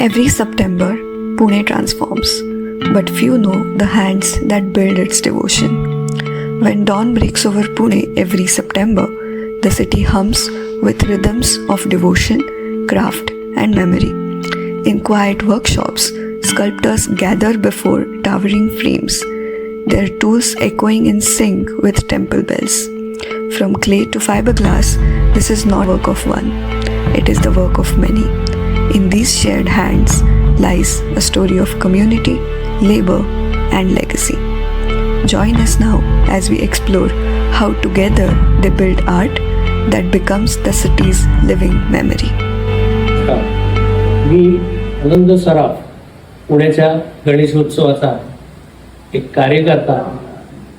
Every September, Pune transforms, but few know the hands that build its devotion. When dawn breaks over Pune every September, the city hums with rhythms of devotion, craft, and memory. In quiet workshops, sculptors gather before towering frames, their tools echoing in sync with temple bells. From clay to fiberglass, this is not work of one, it is the work of many. In these shared hands lies a story of community, labor, and legacy. Join us now as we explore how together they build art that becomes the city's living memory. मी आनंद सराफ, पुण्याच्या गणेशोत्सवाचा एक कार्यकर्ता,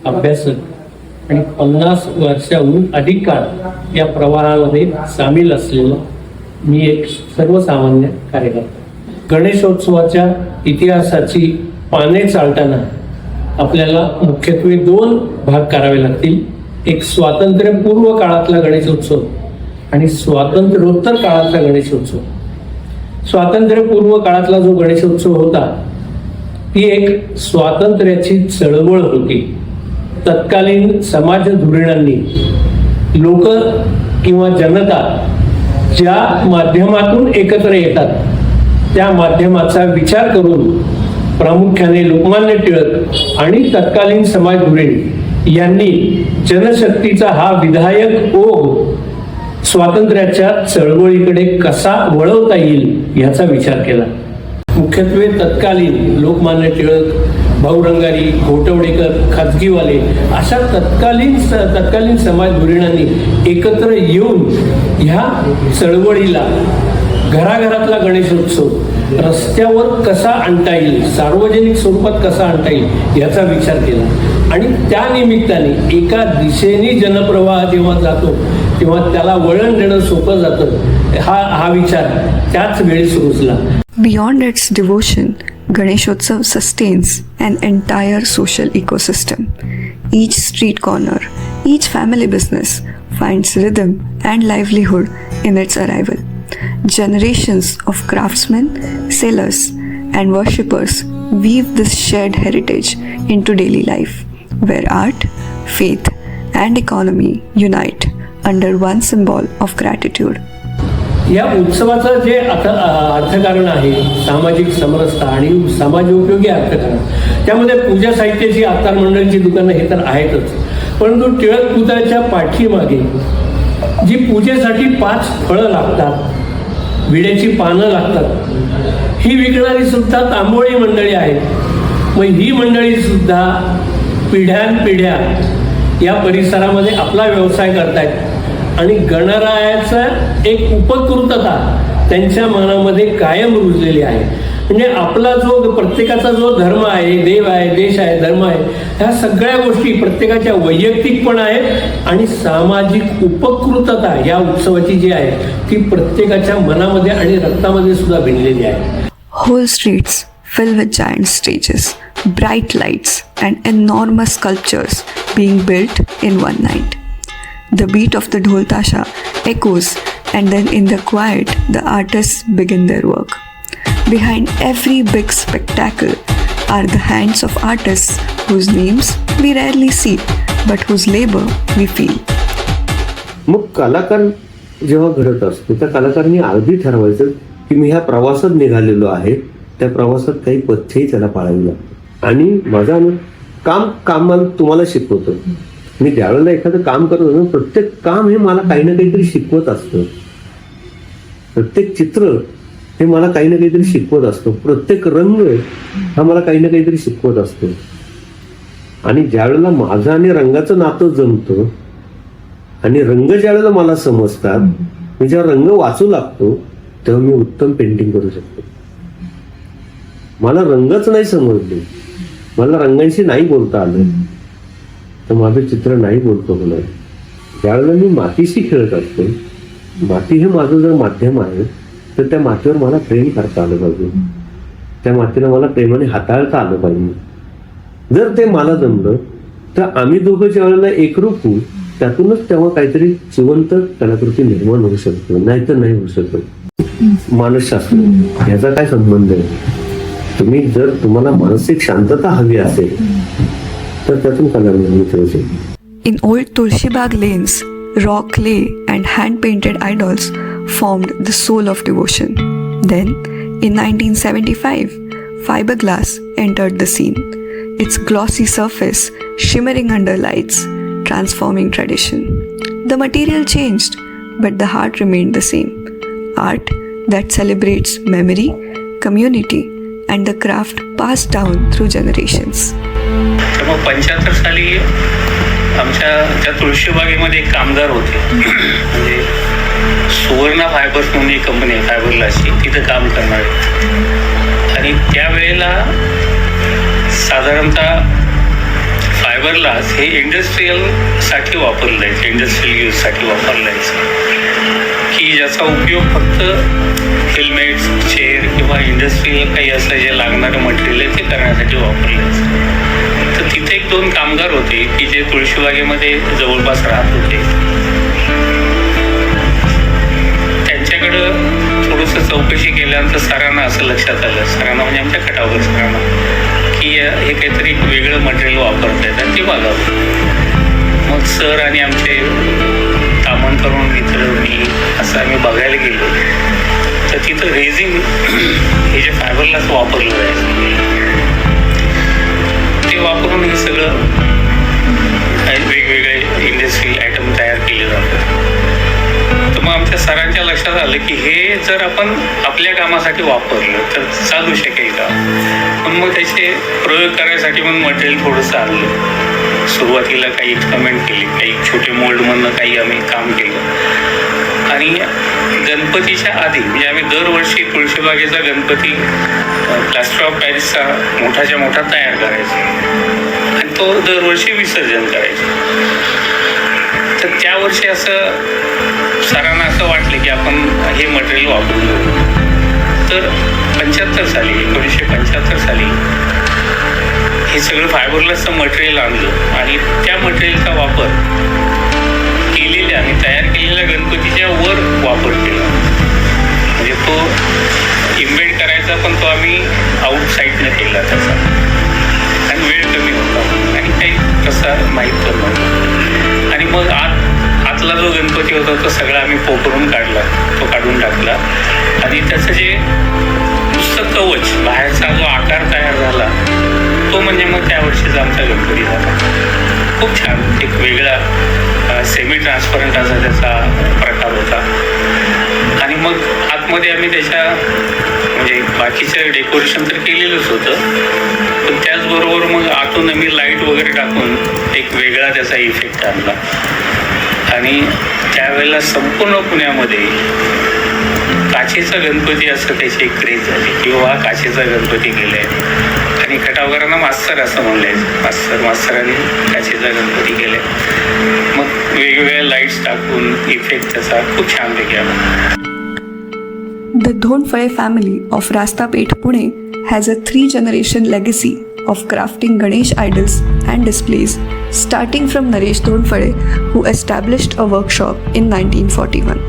अभ्यासक आणि 50 वर्षाहून अधिक काळ या प्रवाहामध्ये सामील असलेला मी एक सर्वसामान्य कार्यकर्ता. गणेशोत्सवाच्या इतिहासाची पाने चालताना आपल्याला मुख्यत्वे 2 भाग करावे लागतील. एक स्वातंत्र्यपूर्व काळातला गणेशोत्सव आणि स्वातंत्र्योत्तर काळातला गणेशोत्सव. स्वातंत्र्यपूर्व काळातला जो गणेशोत्सव होता ती एक स्वातंत्र्याची चळवळ होती. तत्कालीन समाज धुरीणांनी लोक किंवा जनता ज्या माध्यमातून एकत्र येतात त्या माध्यमाचा विचार करून प्रामुख्याने लोकमान्य टिळक आणि तत्कालीन समाज धुरीण यांनी जनशक्तीचा हा विधायक ओघ स्वातंत्र्याच्या चळवळीकडे कसा वळवता येईल याचा विचार केला. मुख्यत्वे तत्कालीन लोकमान्य टिळक, भाऊ रंगारी, घोटवडेकर, खाजगीवाले अशा तत्कालीन समाज धुरीणांनी एकत्र येऊन ह्या चळवळीला घराघरातला गणेशोत्सव रस्त्यावर कसा आणता येईल, सार्वजनिक स्वरूपात कसा आणता येईल याचा विचार केला. आणि त्या निमित्ताने एका दिशेने जनप्रवाह जेव्हा जातो तेव्हा त्याला वळण देणं सोपं जातं. हा विचार त्याच वेळी सुरुचला. Beyond its devotion, Ganeshotsav sustains an entire social ecosystem. Each street corner, each family business finds rhythm and livelihood in its arrival. Generations of craftsmen, sellers, and worshippers weave this shared heritage into daily life, where art, faith, and economy unite under one symbol of gratitude. या उत्सवाचं जे अर्थकारण आहे, सामाजिक समरसता आणि समाजोपयोगी अर्थकारण, त्यामध्ये पूजा साहित्याची अवतार मंडळांची दुकानं हे तर आहेतच, परंतु टिळक पुतळ्याच्या पाठीमागे जी पूजेसाठी 5 फळं लागतात, विड्याची पानं लागतात, ही विकणारी सुद्धा तांबोळी मंडळी आहेत. मग ही मंडळी सुद्धा पिढ्यानपिढ्या या परिसरामध्ये आपला व्यवसाय करतायत आणि गणरायाचा एक उपकृतता त्यांच्या मनामध्ये कायम रुजलेली आहे. म्हणजे आपला जो प्रत्येकाचा जो धर्म आहे, देव आहे, देश आहे, धर्म आहे, ह्या सगळ्या गोष्टी प्रत्येकाच्या वैयक्तिक पण आहेत आणि सामाजिक उपकृतता या उत्सवाची जी आहे ती प्रत्येकाच्या मनामध्ये आणि रक्तामध्ये सुद्धा भिनलेली आहे. Whole streets filled with giant stages, bright lights, and enormous sculptures being built in one night. The beat of the dhol tasha echoes, and then in the quiet, the artists begin their work. Behind every big spectacle are the hands of artists whose names we rarely see, but whose labor we feel. मग कलाकार जेव्हा घडत असतो त्या कलाकारांनी अगदी ठरवायचं की मी ह्या प्रवासात निघालेलो आहे, त्या प्रवासात काही पथ्यही त्याला पाळावी लागतात. आणि माझा काम तुम्हाला शिकवतो. मी ज्यावेळेला एखादं काम करत होतो प्रत्येक काम हे मला काही ना काहीतरी शिकवत असतं. प्रत्येक चित्र हे मला काही ना काहीतरी शिकवत असतो. प्रत्येक रंग हा मला काही ना काहीतरी शिकवत असतो. आणि ज्यावेळेला माझं आणि रंगाचं नातं जमतं आणि रंग ज्यावेळेला मला समजतात, मी जेव्हा रंग वाचू लागतो तेव्हा मी उत्तम पेंटिंग करू शकतो. मला रंगच नाही समजले, मला रंगांशी नाही बोलता आलं तर माझं चित्र नाही बोलतो होणार. ज्यावेळेला मी मातीशी खेळत असतो, माती हे माझं जर माध्यम आहे तर त्या मातीवर मला प्रेम करता आलं पाहिजे, त्या मातीला मला प्रेमाने हाताळता आलं पाहिजे. जर ते मला जमलं तर आम्ही दोघं ज्या वेळेला एकरूप होऊ त्यातूनच तेव्हा काहीतरी जिवंत कलाकृती निर्माण होऊ शकतो, नाहीतर नाही होऊ शकत. मानसशास्त्र याचा काय संबंध आहे? तुम्हाला मानसिक शांतता हवी असेल तर त्यातून कला निर्मिती होते. In old Tulshibag lanes, raw clay and hand-painted idols formed the soul of devotion. Then, in 1975, fiberglass entered the scene, its glossy surface shimmering under lights, transforming tradition. The material changed, but the heart remained the same. Art that celebrates memory, community, and the craft passed down through generations. तर मग 75 साली आमच्या त्या तुळशीबागेमध्ये एक कामगार होते, म्हणजे Suvarna fibres म्हणून एक कंपनी आहे फायबरग्लासची, तिथं काम करणारे. आणि त्यावेळेला साधारणतः फायबरग्लास हे इंडस्ट्रीयलसाठी वापरलं जायचं, इंडस्ट्रियल यूजसाठी वापरलं जायचं, की ज्याचा उपयोग फक्त हेल्मेट्स, चेअर किंवा इंडस्ट्रीयल काही असं जे लागणारं मटेरियल आहे ते करण्यासाठी वापरलं जायचं. तर तिथे 1-2 कामगार होते की जे तुळशीबागेमध्ये जवळपास राहत होते. त्यांच्याकडं थोडंसं चौकशी केल्यानंतर सरांना असं लक्षात आलं, सरांना म्हणजे आमच्या खटावकर सरांना, की हे काहीतरी वेगळं मटेरियल वापरत आहेत आणि ते बघावं. मग सर आणि आमचे तामण करून मित्र मी असं आम्ही बघायला गेलो. तर तिथं रेझिन हे जे फायबरग्लास वापरलं जायचं ते वापरून हे सगळं वेगवेगळे इंडस्ट्रियल आयटम तयार केले जातात. तर मग आमच्या सरांच्या लक्षात आलं की हे जर आपण आपल्या कामासाठी वापरलं तर चालू शकेल का. पण मग त्याचे प्रयोग करायसाठी मग मटेरियल थोडंसं आणलं. सुरुवातीला काही एक्सपेरिमेंट केली, काही छोटे मोल्डमधनं काही आम्ही काम केलं. आणि गणपतीच्या आधी म्हणजे आम्ही दरवर्षी तुळशीबागेचा गणपती प्लास्टर ऑफ पॅरिसचा मोठाच्या मोठा तयार करायचा आणि तो दरवर्षी विसर्जन करायचं. तर त्या वर्षी असं सरांना असं वाटलं की आपण हे मटेरियल वापरून घेऊ. तर 1975 साली हे सगळं फायबरग्लासचं मटेरियल आणलं आणि त्या मटेरियलचा वापर केलेल्या आणि तयार केलेल्या गणपतीच्या वर वापर केला. म्हणजे तो इम्बेड करायचा पण तो आम्ही आउटसाईडनं केला त्याचा, आणि वेळ कमी होता आणि काही कसा माहीत पण नव्हता. आणि मग आतला जो गणपती होता तो सगळा आम्ही पोखरून काढला, तो काढून टाकला आणि त्याचं जे नुसतं कवच बाहेरचा जो आकार तयार झाला तो म्हणजे मग त्या वर्षीचा आमचा गणपती झाला. खूप छान एक वेगळा सेमी ट्रान्सपरंट असा त्याचा प्रकार होता. आणि मग आतमध्ये आम्ही त्याच्या म्हणजे बाकीचं डेकोरेशन तर केलेलंच होतं, पण त्याचबरोबर मग आतून आम्ही लाईट वगैरे टाकून एक वेगळा त्याचा इफेक्ट आणला. आणि त्यावेळेला संपूर्ण पुण्यामध्ये काचेचा गणपती असं त्याची एक क्रेज झाली, किंवा काचेचा गणपती केलाय. आणि खटावकरांना मास्तर असं म्हणलंय, मास्तरांनी काचेचा गणपती केलाय. मग वेगवेगळ्या लाईट्स टाकून इफेक्ट त्याचा खूप छानपैकी आला. The Dhondphale family of Rastapet, Pune has a 3-generation legacy of crafting Ganesh idols and displays, starting from Naresh Dhondphale, who established a workshop in 1941.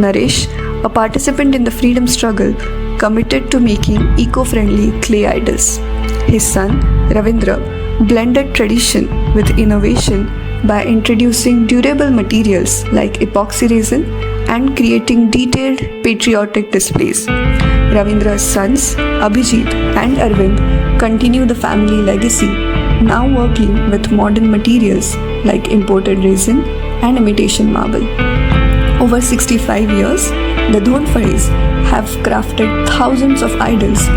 Naresh, a participant in the freedom struggle, committed to making eco-friendly clay idols. His son, Ravindra, blended tradition with innovation by introducing durable materials like epoxy resin and creating detailed patriotic displays. Ravindra's sons, Abhijit and Arvind, continue the family legacy, now working with modern materials like imported resin and imitation marble. Over 65 years, the Dhondphales have crafted thousands of idols,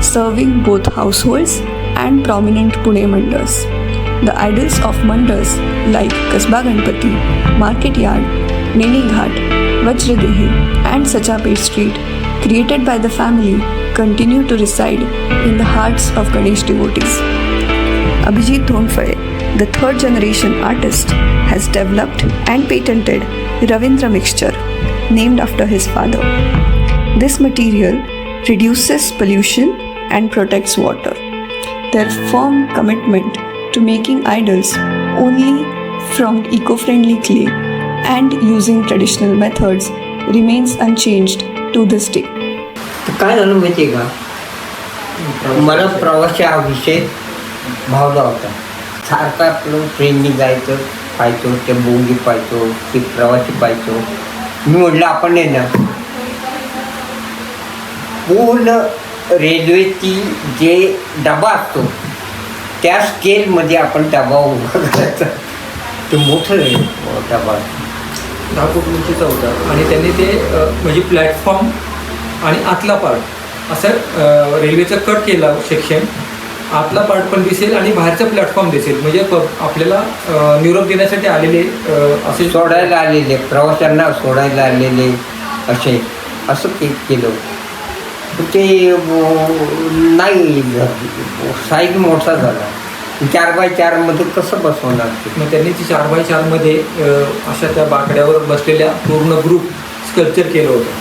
serving both households and prominent Pune mandals. The idols of mandals like Kasba Ganpati, Market Yard, Neni Ghat, Vajradehi and Sachapet Street, created by the family, continue to reside in the hearts of Ganesh devotees. Abhijit Dhondphale, the 3rd-generation artist, has developed and patented Ravindra mixture, named after his father. This material reduces pollution and protects water. Their firm commitment to making idols only from eco-friendly clay and using traditional methods remains unchanged to this day. तर काय झालं माहिती आहे का, मला प्रवासी हा विषय भावला होता. सारखं आपलं ट्रेननी जायचं, पाहायचो ते बोगी पाहायचो, ते प्रवासी पाहायचो. मी म्हटलं आपण आहे ना पूर्ण रेल्वेची जे डबा असतो त्या स्केलमध्ये आपण डबा उभा करायचा. ते मोठं डबा 10 फूट उंचीचा होता आणि त्यांनी ते म्हणजे प्लॅटफॉर्म आणि आतला पार्ट असं रेल्वेचं कट केला सेक्शन. आतला पार्ट पण दिसेल आणि बाहेरचा प्लॅटफॉर्म दिसेल. म्हणजे आपल्याला निरोप देण्यासाठी आलेले असे सोडायला आलेले, प्रवाशांना सोडायला आलेले असं ते केलं. ते नाही साईज मोठा झाला. 4x4 मध्ये कसं बसवणार ते. मग त्यांनी ती 4x4 अशा त्या बाकड्यावर बसलेल्या पूर्ण ग्रुप स्कल्पचर केलं होतं.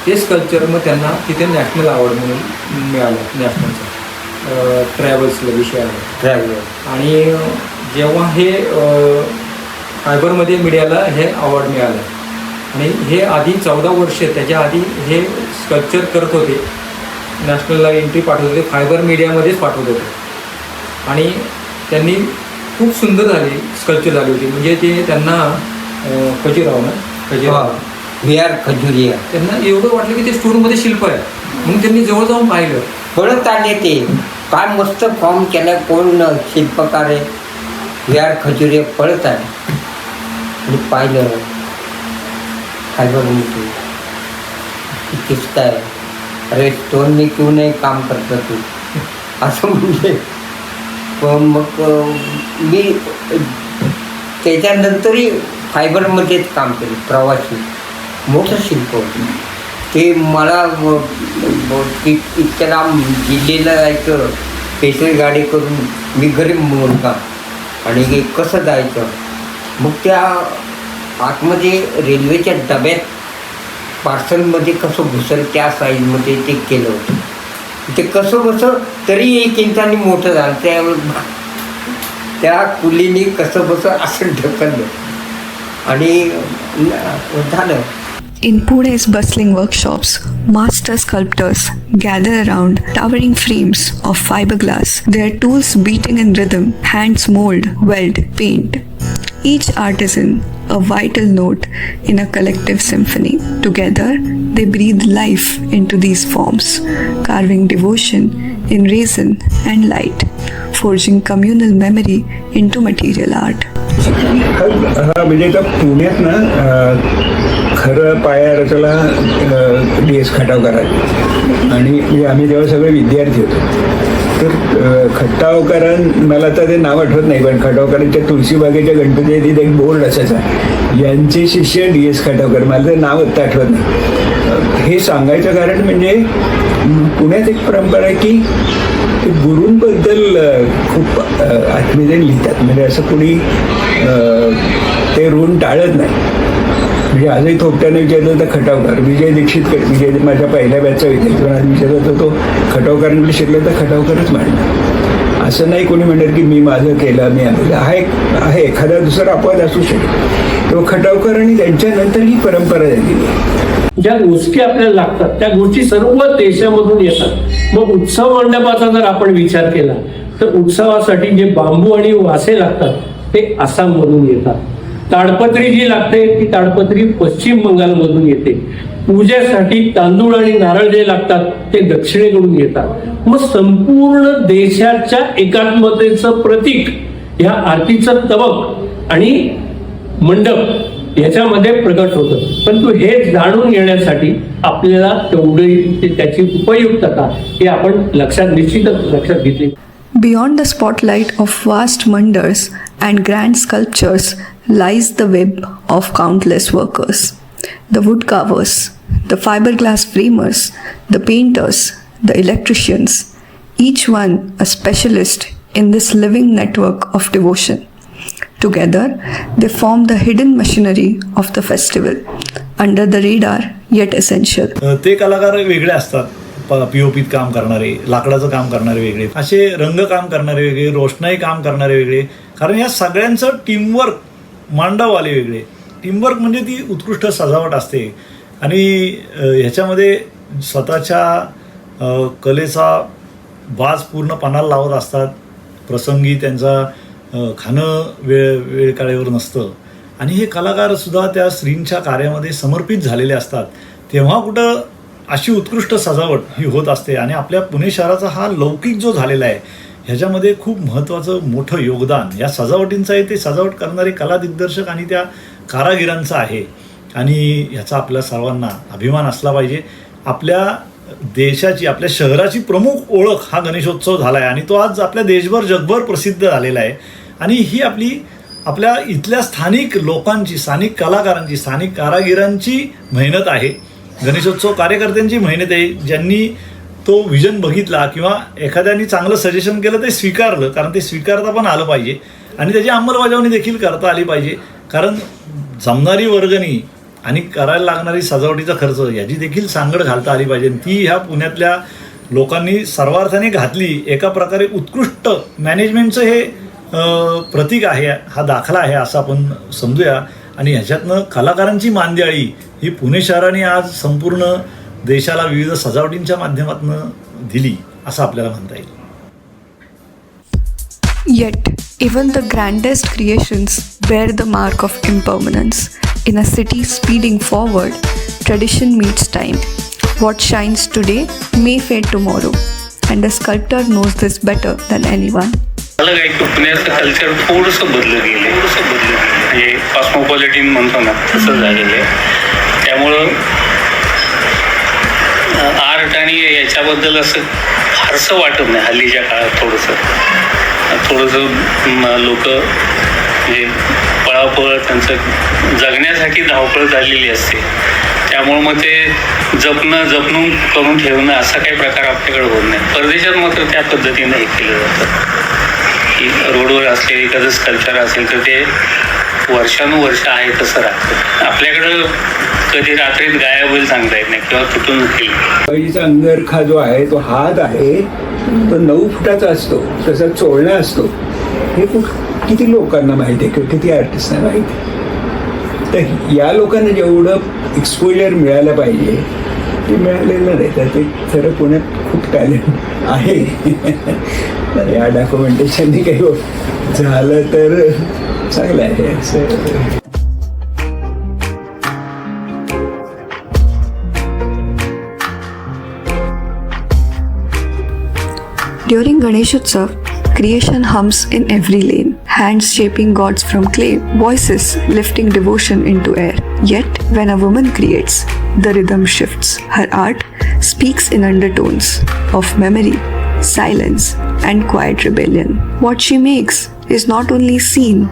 ते स्कल्पचर मग त्यांना तिथे नॅशनल अवॉर्ड म्हणून मिळालं. नॅशनलचा ट्रॅव्हल्सला विषय आहे ट्रॅव्हलर. आणि जेव्हा हे फायबरमध्ये मीडियाला हे अवॉर्ड मिळालं आणि हे आधी 14 वर्ष त्याच्या आधी हे स्कल्पचर करत होते. नॅशनलला एंट्री पाठवत होते, फायबर मीडियामध्येच पाठवत होते. आणि त्यांनी खूप सुंदर झाली स्कल्पचर झाली होती. म्हणजे ते त्यांना खजुराव VR खजुरिया त्यांना एवढं वाटलं की ते स्टोनमध्ये शिल्प आहे. म्हणून त्यांनी जवळ जाऊन पाहिलं. पळत आले ते. काय मस्त फॉर्म केला. कोण शिल्पकार आहे VR खजुरिया पळत आले आणि पाहिलं फायबरमध्ये किसत आहे. अरे स्टोनने क्यों नाही काम करता तू असं म्हणजे. मग मी त्याच्यानंतरही फायबरमध्येच काम केलं. प्रवासी मोठं शिल्प होतं ते. मला इतक्या लांब दिल्लीला जायचं स्पेशल गाडी करून. मी गरीब मुलगा आणि कसं जायचं. मग त्या आतमध्ये रेल्वेच्या डब्यात पार्सलमध्ये कसं घुसल त्या साईजमध्ये ते केलं होतं. ते कसं बसं तरी 1 इंचाने मोठं झालं. त्या कुलीने कसं बसं असं ढकललं आणि झालं. In Pune's bustling workshops, master sculptors gather around towering frames of fiberglass, their tools beating in rhythm, hands mold, weld, paint. Each artisan a vital note in a collective symphony. Together, they breathe life into these forms, carving devotion in resin and light, forging communal memory into material art. हा म्हणजे आता पुण्यात ना खरं पाया त्याला DS Khatavkar आहे. आणि आम्ही तेव्हा सगळे विद्यार्थी होतो. तर खटावकरां मला आता ते नाव आठवत नाही, पण खटावकरांच्या तुळशीबागेच्या गणपती तिथे एक बोर्ड असायचा, यांचे शिष्य DS खटावकर. मला ते नाव आत्ता आठवत नाही. हे सांगायचं कारण म्हणजे पुण्यात एक परंपरा आहे की गुरूंबद्दल खूप आत्मीयतेने लिहितात. म्हणजे असं कोणी ते ऋण टाळत नाही. म्हणजे आजही थोपट्याने विचारलं तर खटावकर. विजय दीक्षित विजय माझ्या पहिल्या बॅचचा विद्यार्थी पण आज विचारलं तर तो खटावकरांकडे शिकलं तर खटावकरच मांडलं. असं नाही कोणी म्हणत की मी माझं केलं मी आहे एखादा दुसरा अपवाद असू शकेल. तो खटावकर आणि त्यांच्यानंतर ही परंपरा झालेली आहे. ज्या गोष्टी आपल्याला लागतात त्या गोष्टी सर्व देशामधून येतात. मग उत्सव मंडपाचा जर आपण विचार केला तर उत्सवासाठी जे बांबू आणि वासे लागतात ते आसाममधून येतात. ताडपत्री जी लागते ती ताडपत्री पश्चिम बंगालमधून येते. पूजेसाठी तांदूळ आणि नारळ जे लागतात ते दक्षिणेकडून येतात. मग संपूर्ण देशाच्या एकात्मतेचं प्रतीक ह्या आरतीचं तबक आणि मंडप याच्यामध्ये प्रकट होतं. परंतु हे जाणून घेण्यासाठी आपल्याला तेवढी त्याची उपयुक्तता ही आपण निश्चितच लक्षात घेतली. Beyond the spotlight of vast mandals and grand sculptures lies the web of countless workers. The wood carvers, the fiberglass framers, the painters, the electricians, each one a specialist in this living network of devotion. Together, they form the hidden machinery of the festival, under the radar yet essential. ते कलाकार वेगळे असतात. POPत काम करणारे, लाकडाचं काम करणारे वेगळे, असे रंगकाम करणारे वेगळे, रोषणाई काम करणारे वेगळे. कारण या सगळ्यांचं टीमवर्क, मांडववाले वेगळे. टीमवर्क म्हणजे ती उत्कृष्ट सजावट असते. आणि ह्याच्यामध्ये स्वतःच्या कलेचा बाज पूर्ण पणाला लावत असतात. प्रसंगी त्यांचा खाणं वेळ काळेवर नसतं आणि हे कलाकारसुद्धा त्या स्त्रींच्या कार्यामध्ये समर्पित झालेले असतात. तेव्हा कुठं अशी उत्कृष्ट सजावट ही होत असते. आणि आपल्या पुणे शहराचा हा लौकिक जो झालेला आहे ह्याच्यामध्ये खूप महत्त्वाचं मोठं योगदान या सजावटींचं आहे. ते सजावट करणारे कला दिग्दर्शक आणि त्या कारागिरांचं आहे आणि ह्याचा आपल्या सर्वांना अभिमान असला पाहिजे. आपल्या देशाची, आपल्या शहराची प्रमुख ओळख हा गणेशोत्सव झाला आहे आणि तो आज आपल्या देशभर जगभर प्रसिद्ध झालेला आहे. आणि ही आपल्या इथल्या स्थानिक लोकांची, स्थानिक कलाकारांची, स्थानिक कारागिरांची मेहनत आहे. गणेशोत्सव कार्यकर्त्यांची मेहनत आहे, ज्यांनी तो विजन बघितला किंवा एखाद्याने चांगलं सजेशन केलं ते स्वीकारलं, कारण ते स्वीकारता पण आलं पाहिजे आणि त्याची अंमलबजावणी देखील करता आली पाहिजे. कारण जमणारी वर्गणी आणि करायला लागणारी सजावटीचा खर्च याची देखील सांगड घालता आली पाहिजे. ती ह्या पुण्यातल्या लोकांनी सर्वार्थाने घातली. एका प्रकारे उत्कृष्ट मॅनेजमेंटचं हे प्रतीक आहे, हा दाखला आहे असं आपण समजूया. आणि ह्याच्यातनं कलाकारांची मांदियाळी ही पुणे शहराने आज संपूर्ण देशाला विविध सजावटींच्या माध्यमातून दिली असं आपल्याला म्हणता येईल. Yet, even the grandest creations bear the mark of impermanence. In a city speeding forward, tradition meets time. What shines today may fade tomorrow, and the sculptor knows this better than anyone. मला काय पुण्याचं culture थोडंसं बदललं गेलं, म्हणजे cosmopolitan म्हणतो ना तसं झालेलं आहे. त्यामुळं आर्ट आणि याच्याबद्दल असं फारसं वाटत नाही हल्लीच्या काळात. थोडंसं लोक म्हणजे पळापळ, त्यांचं जगण्यासाठी धावपळ झालेली असते. त्यामुळं मग ते जपून करून ठेवणं असा काही प्रकार आपल्याकडे होत नाही. परदेशात मात्र त्या पद्धतीनं हे केलं जातं की रोडवर असलेलं एखादं स्कल्पचर असेल तर ते वर्षानुवर्ष आहे तसं राहतं. आपल्याकडं कधी रात्रीत गायब होईल सांगता येत नाही किंवा तुटून जाईल. बाईचा अंगरखा जो आहे तो हात आहे तो 9 फुटाचा असतो, तसा चोळणा असतो. हे किती लोकांना माहिती आहे किंवा किती आर्टिस्टना माहिती आहे. तर या लोकांना जेवढं एक्सपोजर मिळालं पाहिजे ते मिळालेलं नाही. तर ते खरं पुण्यात खूप टॅलेंट आहे. तर या डॉक्युमेंटेशनने काही झालं तर चांगलं आहे असं. During Ganeshotsav, creation hums in every lane, hands shaping gods from clay, voices lifting devotion into air. Yet, when a woman creates, the rhythm shifts. Her art speaks in undertones of memory, silence, and quiet rebellion. What she makes is not only seen,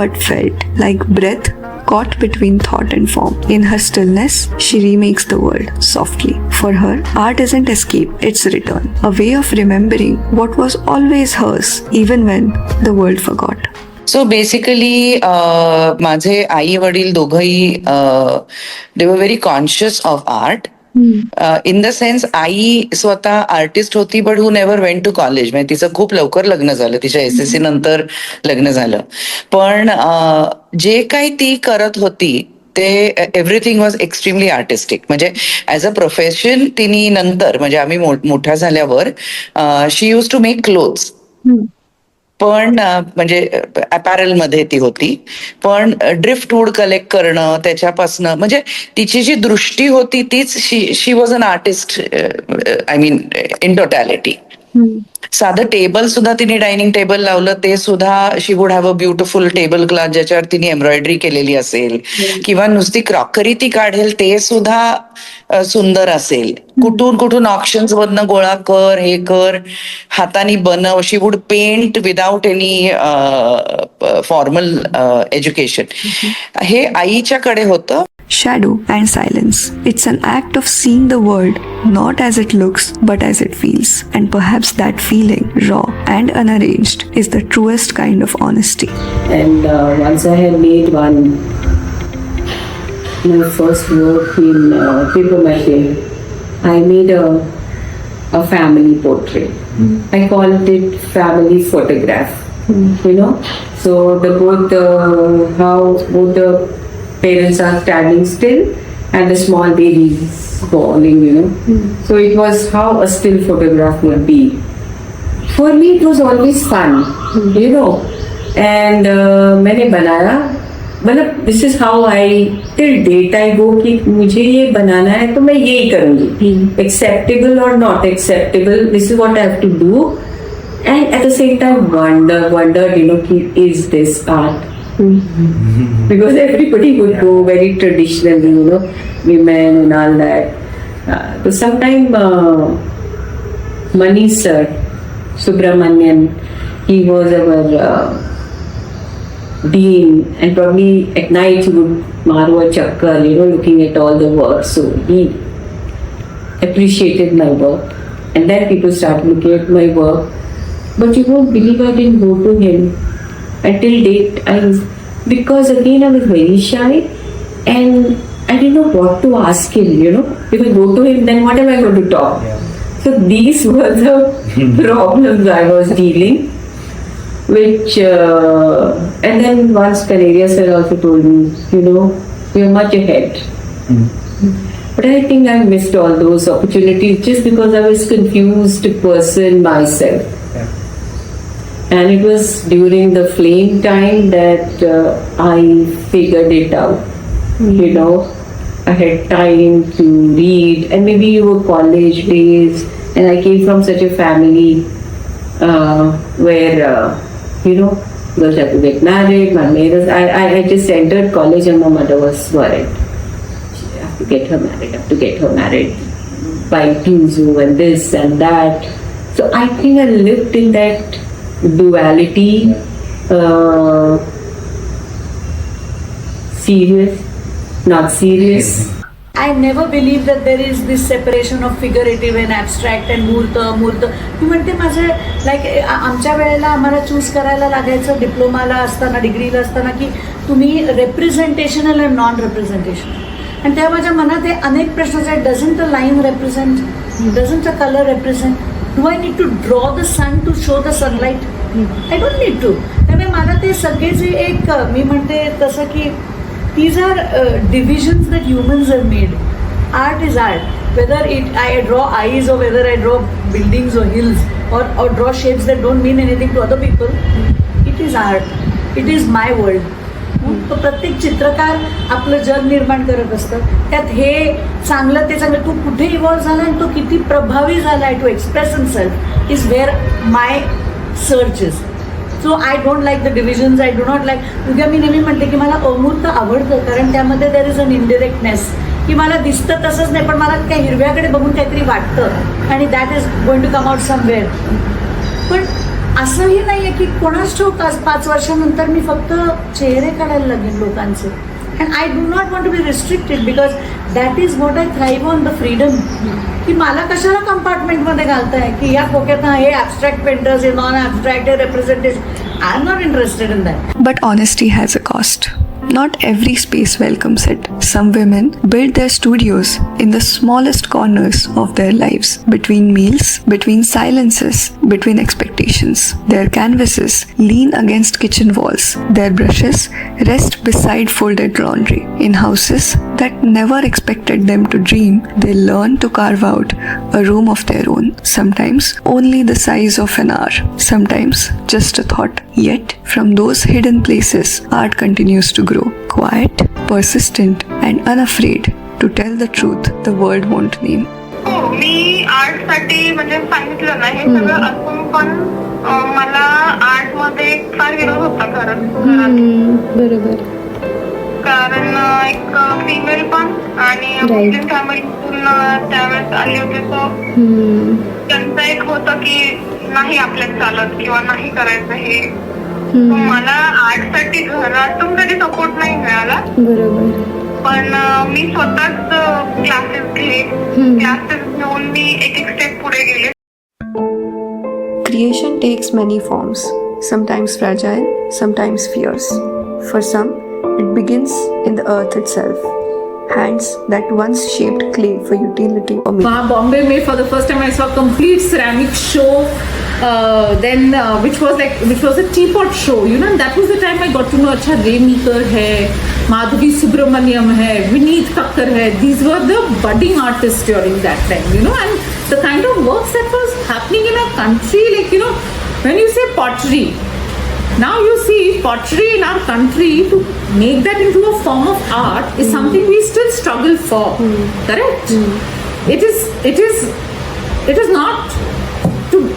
but felt, like breath caught between thought and form. In her stillness, she remakes the world softly. For her, art isn't escape, it's return. A way of remembering what was always hers, even when the world forgot. So basically माझे आई वडील दोघंही they were very conscious of art. In the sense आई स्वतः artist होती but who never went to college. म्हणजे तिचं खूप लवकर लग्न झालं, तिच्या SSC नंतर लग्न झालं. पण जे काही ती करत होती ते एव्हरीथिंग वॉज एक्स्ट्रीमली आर्टिस्टिक. म्हणजे ॲज अ प्रोफेशन तिने नंतर, म्हणजे आम्ही मोठ्या झाल्यावर शी यूज टू मेक क्लोथ्स. पण म्हणजे अपॅरलमध्ये ती होती. पण ड्रिफ्टवूड कलेक्ट करणं, त्याच्यापासनं म्हणजे तिची जी दृष्टी होती तीच she was an artist. I mean in totality. साधं टेबल सुद्धा तिने, डायनिंग टेबल लावलं ते सुद्धा she would have a beautiful table cloth ज्याच्यावर तिने एम्ब्रॉयडरी केलेली असेल, किंवा नुसती क्रॉकरी ती काढेल ते सुद्धा सुंदर असेल. कुठून ऑप्शन्स मधनं गोळा कर, हे कर, हाताने बनव. She would paint without any formal education. हे आईच्याकडे होतं. Shadow and silence. It's an act of seeing the world not as it looks but as it feels. And perhaps that feeling, raw and unarranged, is the truest kind of honesty. And once I had made my first work in paper mache, I made a family portrait. I called it family photograph. You know, so how both the parents are standing still and the small baby falling, you know. So it was how a still photograph would be. For me, it was always fun, you know. And मैंने बनाया, मतलब this is how I till date I go कि मुझे ये banana है तो मैं यही करूँगी. Acceptable or not acceptable, this is what I have to do. And at the same time wondered, you know, कि is this art? Because everybody would go very traditionally, you know, women and all that. So sometime Mani sir, Subramanian, he was our dean, and probably at night he would maro a chakkar, you know, looking at all the work. So he appreciated my work, and then people started looking at my work. But you won't believe I didn't go to him until date. Because again I was very shy and I didn't know what to ask him, you know. If I go to him, then what am I going to talk? So these were the problems I was dealing, which and then once Canaria sir also told me, you know, you're much ahead. But I think I missed all those opportunities just because I was confused person myself. And it was during the flame time that I figured it out. You know, I had time to read, and maybe you were college days, and I came from such a family where, you know, girls have to get married. I just entered college, and my mother was worried. She have to get her married by Tuesday and this and that. So I think I lived in that duality, serious, not serious. I never believe that there is this separation of figurative and abstract and मूर्त. मी म्हणते माझे like आमच्या वेळेला आम्हाला choose करायला लागायचं डिप्लोमाला असताना डिग्रीला असताना की तुम्ही रिप्रेझेंटेशनल अँड नॉन रिप्रेझेंटेशनल. आणि तेव्हा माझ्या मनात हे अनेक प्रश्न आहेत. Doesn't a line represent, doesn't a colour represent, do I need to draw the sun to show the sunlight? I don't need to. त्यामुळे मला ते सगळे जे एक मी म्हणते तसं की these are divisions that humans have made. Art is art. Whether I draw eyes or whether I draw buildings or hills or draw shapes that don't mean anything to other people, it is art. It is my world. तो प्रत्येक चित्रकार आपलं जग निर्माण करत असतं. त्यात हे चांगलं ते चांगलं, तू कुठे इव्हॉल्व्ह झाला आणि तो किती प्रभावी झालाय to express himself is where my search is. So I don't like the divisions. I do not like. उद्या मी नेहमी म्हणते की मला अमूर्त आवडतं कारण त्यामध्ये देर इज अन इनडिरेक्टनेस की मला दिसतं तसंच नाही पण मला काही हिरव्याकडे बघून काहीतरी वाटतं आणि that is going to come out somewhere. पण असंही नाही आहे की कोणाच ठाऊक आज 5 वर्षानंतर मी फक्त चेहरे काढायला लागेल लोकांचे. And I do not want to be restricted because that is what I thrive on the freedom. की मला कशाला कंपार्टमेंटमध्ये घालताय की या खोक्यात हे ॲबस्ट्रॅक्ट पेंटर्स, हे नॉन ॲबस्ट्रॅक्ट, हे representation. I am not interested in that. But honesty has a cost. Not every space welcomes it. Some women build their studios in the smallest corners of their lives, between meals, between silences, between expectations. Their canvases lean against kitchen walls. Their brushes rest beside folded laundry. In houses that never expected them to dream, they learn to carve out a room of their own. Sometimes only the size of an hour. Sometimes just a thought. Yet, from those hidden places, art continues to grow, quiet, persistent, and unafraid to tell the truth the world won't name. मी आर्टसाठी म्हणजे सांगितलं ना हे सगळं असून पण मला आर्टमध्ये फार विरोध होता घरात. बरोबर. कारण एक फिमेल पण आणि मुस्लिम फॅमिलीतून त्यावेळेस आली होती. सो त्यांचं एक होतं की नाही आपल्यात चालत किंवा नाही करायचं हे. मला आर्टसाठी घरातून कधी सपोर्ट नाही मिळाला. बरोबर. पण मी स्वतःच क्लासेस घेऊन मी एक स्टेप पुढे गेले. Creation takes many forms, sometimes fragile, sometimes fierce. For some, it begins in the earth itself. Hands that once shaped clay for utility or Bombay made for the first time I saw a complete ceramic show. Which was a teapot show, you know. And that was the time I got to know अच्छा Rainmaker है, माधवी सुब्रमण्यम है, विनीत कक्कर है. These were the budding artists during that time, you know, and the kind of works that was happening in our country, like, you know, when you say pottery, now you see pottery in our country, to make that into a form of art is something we still struggle for. Correct? It is not to.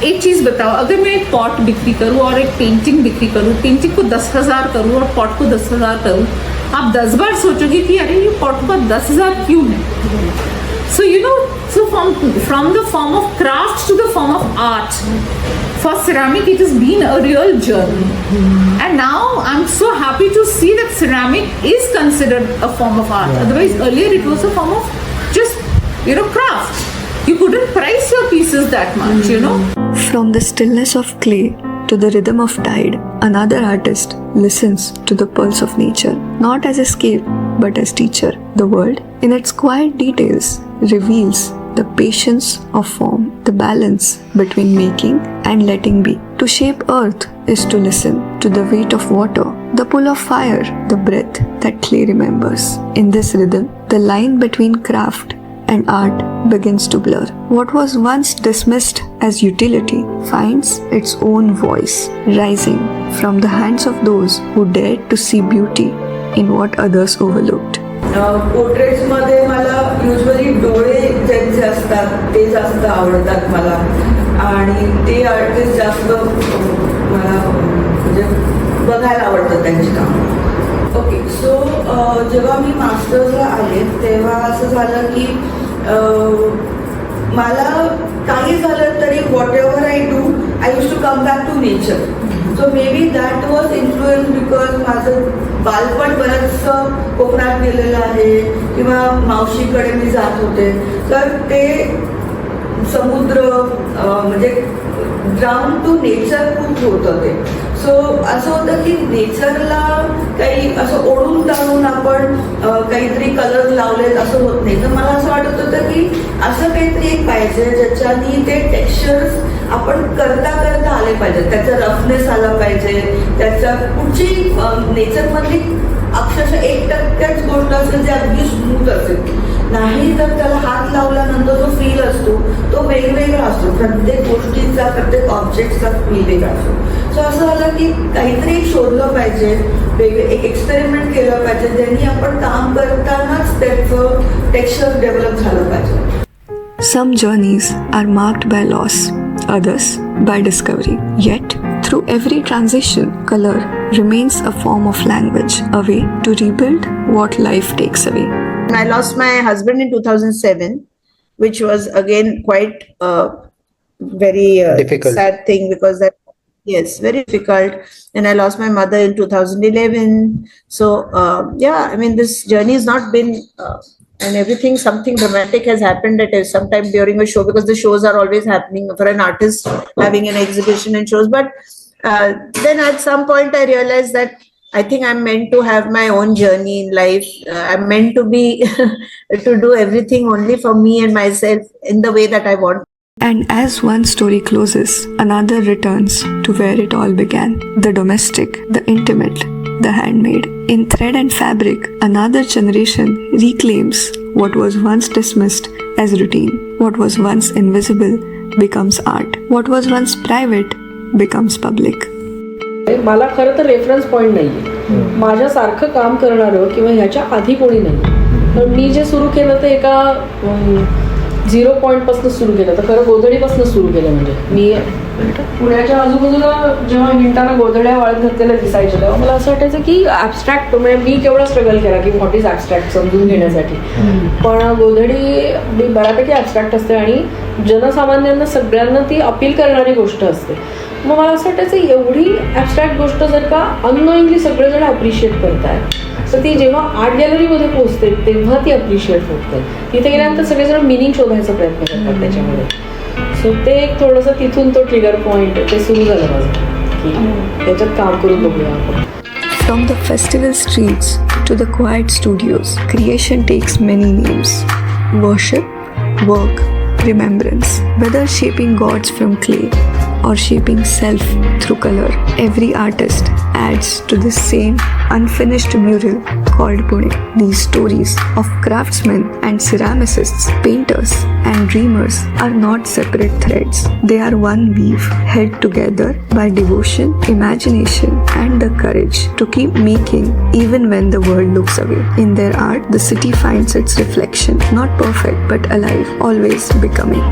एक चीज़ बताओ, अगर मैं एक pot बिक्री करूँ और एक painting बिक्री करूँ, पेंटिंग को 10,000 करूँ और पॉट को 10,000 करूँ, आप 10 बार सोचोगे कि अरे ये पॉट का 10,000 क्यों है. So you know, so from the form of craft to the form of art, for ceramic it has been a real journey. And now I'm so happy to see that ceramic is considered a form of art. Otherwise earlier it was a form of just, you know, craft. You couldn't price your pieces that much, you know. From the stillness of clay to the rhythm of tide, another artist listens to the pulse of nature, not as escape, but as teacher. The world, in its quiet details, reveals the patience of form, the balance between making and letting be. To shape earth is to listen to the weight of water, the pull of fire, the breath that clay remembers. In this rhythm, the line between craft and art begins to blur. What was once dismissed as utility finds its own voice, rising from the hands of those who dared to see beauty in what others overlooked. पोर्ट्रेट्समध्ये मला usually डोळे ज्यांचे असतात ते जास्त आवडतात मला, आणि ते आर्टिस्ट जास्त मला म्हणजे बघायला आवडतं त्यांची कामं. ओके, सो जेव्हा मी मास्टर्सला आले तेव्हा असं झालं की मला काही झालं तरी whatever I do I use to come back to nature. So maybe that was influence because माझं बालपण बरंचसं कोकणात गेलेलं आहे किंवा मावशीकडे मी जात होते, तर ते समुद्र म्हणजे ग्राउंड टू नेचर खूप होतं ते. सो असं होतं की नेचरला काही असं ओढून ताणून आपण काहीतरी कलर लावलेत असं होत नाही. तर मला असं वाटत होतं की असं काहीतरी एक पाहिजे ज्याच्यानी ते टेक्स्चर्स आपण करता करता आले पाहिजे, त्याचा रफनेस आला पाहिजे, त्याच्या कुठची नेचरमधली अक्षरशः 1% गोष्ट असेल जे अगदी स्मूथ असेल, नाही तर त्याला हात लावल्यानंतर जो फील असतो तो वेगवेगळा असतो. प्रत्येक गोष्टीचा प्रत्येक ऑब्जेक्टचा फील वेगळा असतो. सो असं झालं की काहीतरी शोधलं पाहिजे, एक एक्सपेरिमेंट केलं पाहिजे ज्यांनी आपण काम करतानाच त्याचं टेक्स्चर डेव्हलप झालं पाहिजे. Some journeys are marked by loss, others by discovery. Yet, through every transition, color remains a form of language, a way to rebuild what life takes away. I lost my husband in 2007, which was again quite very Difficult. sad thing, because that, yes, very difficult. And I lost my mother in 2011. So yeah, I mean, this journey has not been and everything, something dramatic has happened at sometime during a show, because the shows are always happening for an artist having an exhibition and shows. But then at some point I realized that I think I'm meant to have my own journey in life. I'm meant to be to do everything only for me and myself in the way that I want. And as one story closes, another returns to where it all began. The domestic, the intimate, the handmade. In thread and fabric, another generation reclaims what was once dismissed as routine. What was once invisible becomes art. What was once private becomes public. मला खरं तर reference point नाही आहे. माझ्यासारखं काम करणारं किंवा ह्याच्या आधी कोणी नाही. तर मी जे सुरू केलं ते एका 0 पॉईंटपासून सुरू केलं. तर खरं गोधडीपासून सुरू केलं. म्हणजे मी पुण्याच्या आजूबाजूला जेव्हा हिंटाना गोधड्या वाळत घातलेल्या दिसायच्या तेव्हा मला असं वाटायचं की ॲबस्ट्रॅक्ट, म्हणजे मी केवढा स्ट्रगल केला की व्हॉट इज ॲबस्ट्रॅक्ट समजून घेण्यासाठी. पण गोधडी बऱ्यापैकी ॲबस्ट्रॅक्ट असते आणि जनसामान्यांना सगळ्यांना ती अपील करणारी गोष्ट असते. मग मला असं वाटायचं एवढी ॲबस्ट्रॅक्ट गोष्ट जर का अननोइंगली सगळेजण अप्रिशिएट करतायत, तर ती जेव्हा आर्ट गॅलरीमध्ये पोहोचते तेव्हा ती अप्रिशिएट होते. तिथे गेल्यानंतर सगळेजण मिनिंग शोधायचा प्रयत्न करतात त्याच्यामध्ये. सो ते एक थोडंसं तिथून तो ट्रिगर पॉईंट ते सुरू झालं माझं की त्याच्यात काम करून बघूया आपण. From the festival streets to the quiet studios, creation takes many names. Worship, work, remembrance, whether shaping gods from clay or shaping self through color. Every artist adds to this same unfinished mural called Pune. These stories of craftsmen and ceramicists, painters and dreamers are not separate threads. They are one weave held together by devotion, imagination and the courage to keep making even when the world looks away. In their art, the city finds its reflection, not perfect but alive, always becoming.